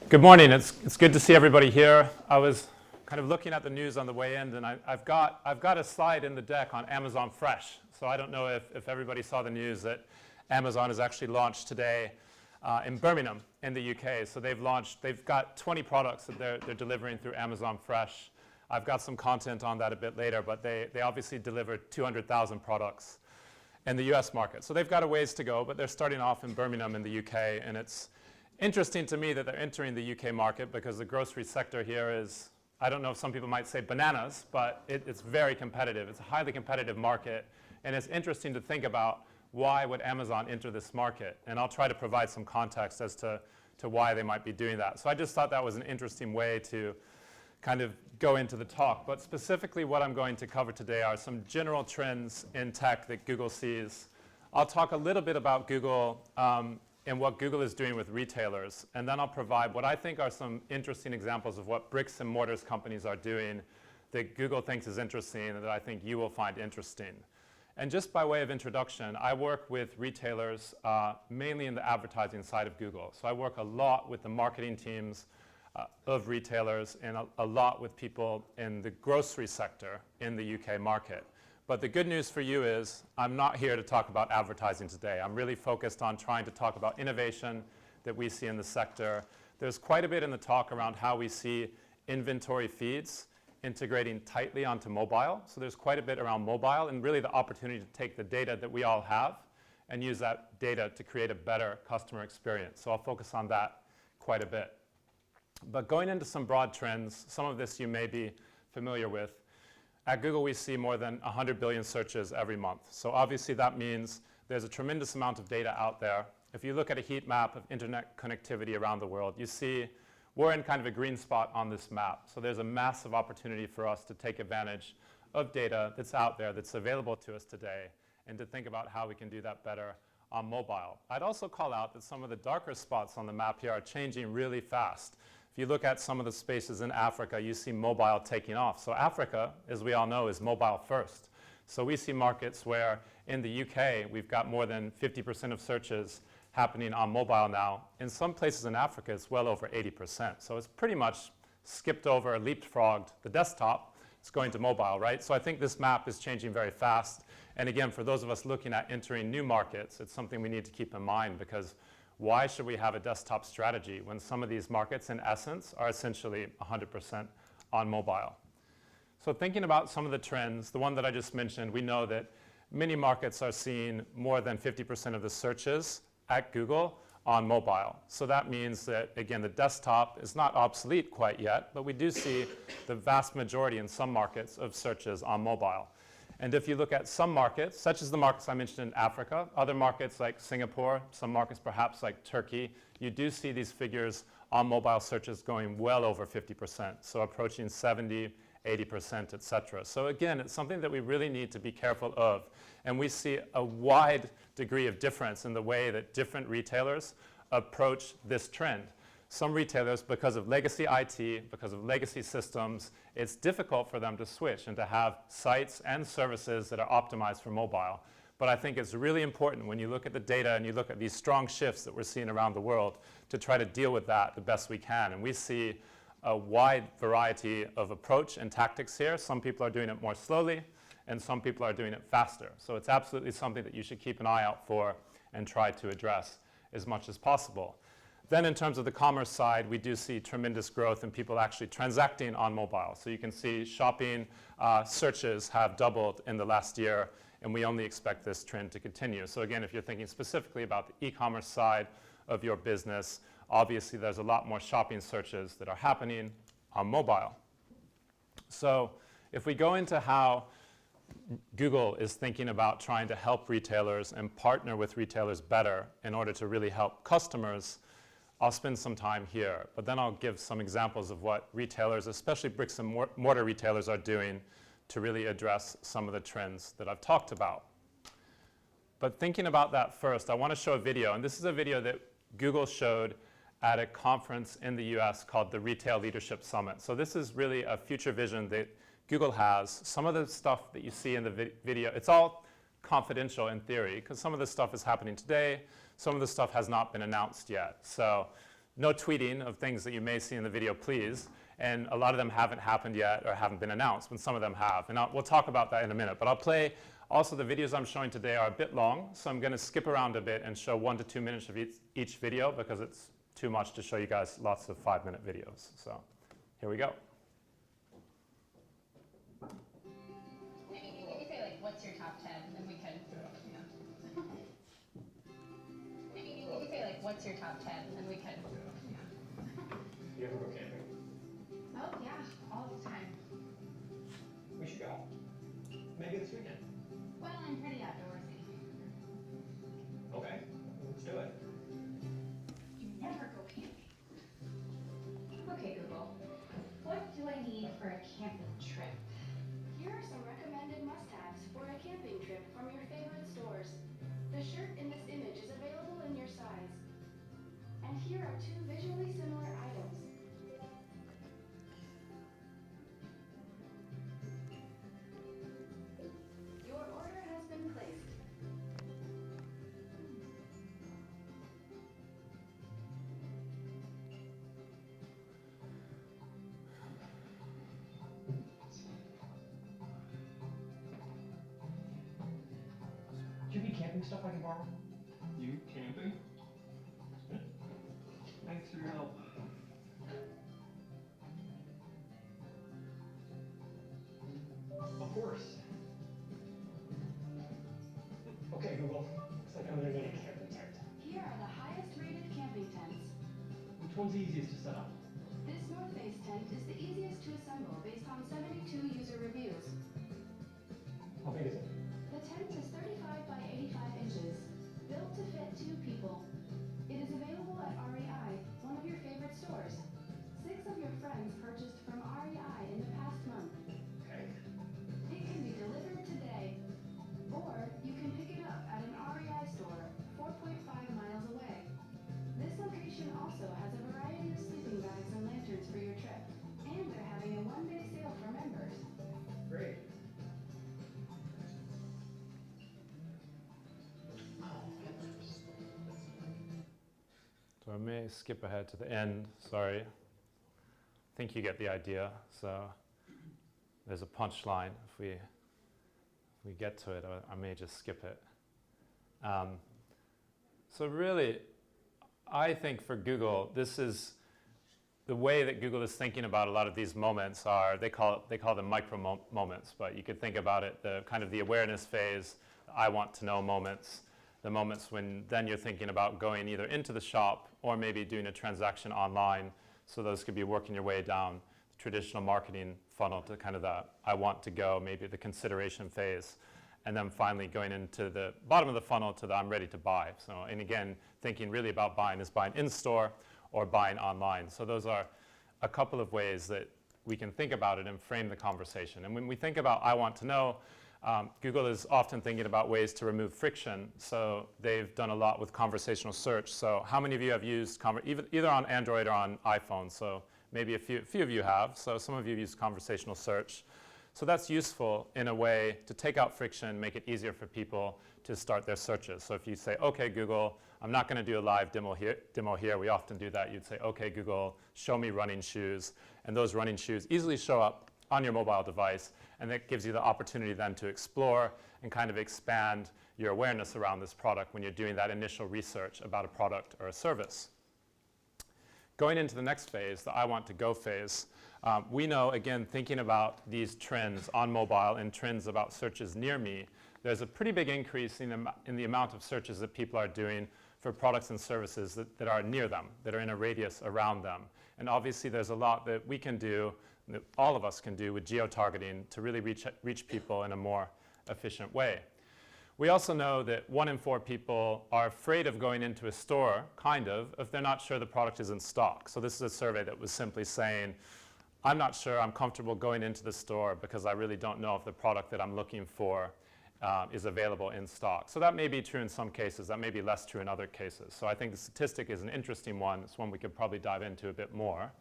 Good morning. It's good to see everybody here. I was kind of looking at the news on the way in, and I've got a slide in the deck on Amazon Fresh. So I don't know if everybody saw the news that Amazon has actually launched today in Birmingham in the UK. So they've got 20 products that they're delivering through Amazon Fresh. I've got some content on that a bit later, but they obviously delivered 200,000 products in the US market. So they've got a ways to go, but they're starting off in Birmingham in the UK, and it's interesting to me that they're entering the UK market because the grocery sector here is, I don't know if some people might say bananas, but it's very competitive. It's a highly competitive market, and it's interesting to think about why would Amazon enter this market, and I'll try to provide some context as to why they might be doing that. So I just thought that was an interesting way to kind of go into the talk, but specifically what I'm going to cover today are some general trends in tech that Google sees. I'll talk a little bit about Google and what Google is doing with retailers, and then I'll provide what I think are some interesting examples of what bricks and mortars companies are doing that Google thinks is interesting and that I think you will find interesting. And just by way of introduction, I work with retailers mainly in the advertising side of Google. So I work a lot with the marketing teams of retailers and a lot with people in the grocery sector in the UK market. But the good news for you is I'm not here to talk about advertising today. I'm really focused on trying to talk about innovation that we see in the sector. There's quite a bit in the talk around how we see inventory feeds integrating tightly onto mobile. So there's quite a bit around mobile and really the opportunity to take the data that we all have and use that data to create a better customer experience. So I'll focus on that quite a bit. But going into some broad trends, some of this you may be familiar with. At Google, we see more than 100 billion searches every month. So obviously that means there's a tremendous amount of data out there. If you look at a heat map of internet connectivity around the world, you see we're in kind of a green spot on this map. So there's a massive opportunity for us to take advantage of data that's out there, that's available to us today, and to think about how we can do that better on mobile. I'd also call out that some of the darker spots on the map here are changing really fast. If you look at some of the spaces in Africa, you see mobile taking off. So Africa, as we all know, is mobile first. So we see markets where in the UK, we've got more than 50% of searches happening on mobile now. In some places in Africa, it's well over 80%. So it's pretty much skipped over, leapfrogged the desktop. It's going to mobile, right? So I think this map is changing very fast. And again, for those of us looking at entering new markets, it's something we need to keep in mind because why should we have a desktop strategy when some of these markets, in essence, are essentially 100% on mobile? So thinking about some of the trends, the one that I just mentioned, we know that many markets are seeing more than 50% of the searches at Google on mobile. So that means that, again, the desktop is not obsolete quite yet, but we do see the vast majority in some markets of searches on mobile. And if you look at some markets, such as the markets I mentioned in Africa, other markets like Singapore, some markets perhaps like Turkey, you do see these figures on mobile searches going well over 50%, so approaching 70, 80%, et cetera. So again, it's something that we really need to be careful of. And we see a wide degree of difference in the way that different retailers approach this trend. Some retailers, because of legacy IT, because of legacy systems, it's difficult for them to switch and to have sites and services that are optimized for mobile. But I think it's really important when you look at the data and you look at these strong shifts that we're seeing around the world to try to deal with that the best we can. And we see a wide variety of approach and tactics here. Some people are doing it more slowly, and some people are doing it faster. So it's absolutely something that you should keep an eye out for and try to address as much as possible. Then in terms of the commerce side, we do see tremendous growth in people actually transacting on mobile. So you can see shopping searches have doubled in the last year, and we only expect this trend to continue. So again, if you're thinking specifically about the e-commerce side of your business, obviously there's a lot more shopping searches that are happening on mobile. So if we go into how Google is thinking about trying to help retailers and partner with retailers better in order to really help customers, I'll spend some time here, but then I'll give some examples of what retailers, especially bricks and mortar retailers, are doing to really address some of the trends that I've talked about. But thinking about that first, I want to show a video, and this is a video that Google showed at a conference in the US called the Retail Leadership Summit. So this is really a future vision that Google has. Some of the stuff that you see in the video, it's all confidential in theory, because some of this stuff is happening today, some of the stuff has not been announced yet. So no tweeting of things that you may see in the video, please. And a lot of them haven't happened yet or haven't been announced, but some of them have. And we'll talk about that in a minute. But I'll play, also the videos I'm showing today are a bit long, so I'm going to skip around a bit and show 1 to 2 minutes of each video because it's too much to show you guys lots of 5-minute videos. So here we go. Maybe you could say, like, what's your top 10, and we could, you know. Maybe you could say, like, what's your top 10, and we could, you know. You ever go camping? Oh, yeah, all the time. We should go. Maybe this weekend. Well, I'm pretty outdoorsy. Okay, let's do it. You never go camping. Okay, Google. What do I need for a camping trip? Here are some recommended must-haves for a camping trip from your favorite stores. The shirt in this image is available in your size. And here are 2 visually similar items. Your order has been placed. Do you need camping stuff I can borrow? You camping? Thanks for your help. Of course. Okay, Google. Looks like I'm gonna need a camping tent. Here are the highest rated camping tents. Which one's the easiest to set up? This North Face tent is the easiest to assemble based on 72 user reviews. How big is it? The tent is 35 by 85 inches, built to fit 2 people. It is available at REI, one of your favorite stores. 6 of your friends purchased from REI in the past month. Okay. It can be delivered today, or you can pick it up at an REI store 4.5 miles away. This location also has a variety of sleeping bags and lanterns for your trip, and they're having a 1-day sale for members. Great. So I may skip ahead to the end, sorry. I think you get the idea. So there's a punchline. If we get to it, I may just skip it. So really, I think for Google, this is the way that Google is thinking about a lot of these moments are, they call them micro moments, but you could think about it, the kind of the awareness phase, the I want to know moments, the moments when then you're thinking about going either into the shop or maybe doing a transaction online. So those could be working your way down the traditional marketing funnel to kind of the I want to go, maybe the consideration phase, and then finally going into the bottom of the funnel to the I'm ready to buy. So, and again, thinking really about buying is buying in store or buying online. So those are a couple of ways that we can think about it and frame the conversation. And when we think about I want to know, Google is often thinking about ways to remove friction. So they've done a lot with conversational search. So how many of you have used either on Android or on iPhone? So maybe a few of you have. So some of you use conversational search. So that's useful in a way to take out friction, make it easier for people to start their searches. So if you say, OK, Google, I'm not going to do a live demo here. We often do that. You'd say, OK, Google, show me running shoes. And those running shoes easily show up on your mobile device. And that gives you the opportunity then to explore and kind of expand your awareness around this product when you're doing that initial research about a product or a service. Going into the next phase, the I want to go phase, we know, again, thinking about these trends on mobile and trends about searches near me, there's a pretty big increase in the amount of searches that people are doing for products and services that are near them, that are in a radius around them. And obviously, there's a lot that we can do, that all of us can do with geo-targeting to really reach people in a more efficient way. We also know that 1 in 4 people are afraid of going into a store, kind of, if they're not sure the product is in stock. So this is a survey that was simply saying, I'm not sure I'm comfortable going into the store because I really don't know if the product that I'm looking for is available in stock. So that may be true in some cases. That may be less true in other cases. So I think the statistic is an interesting one. It's one we could probably dive into a bit more.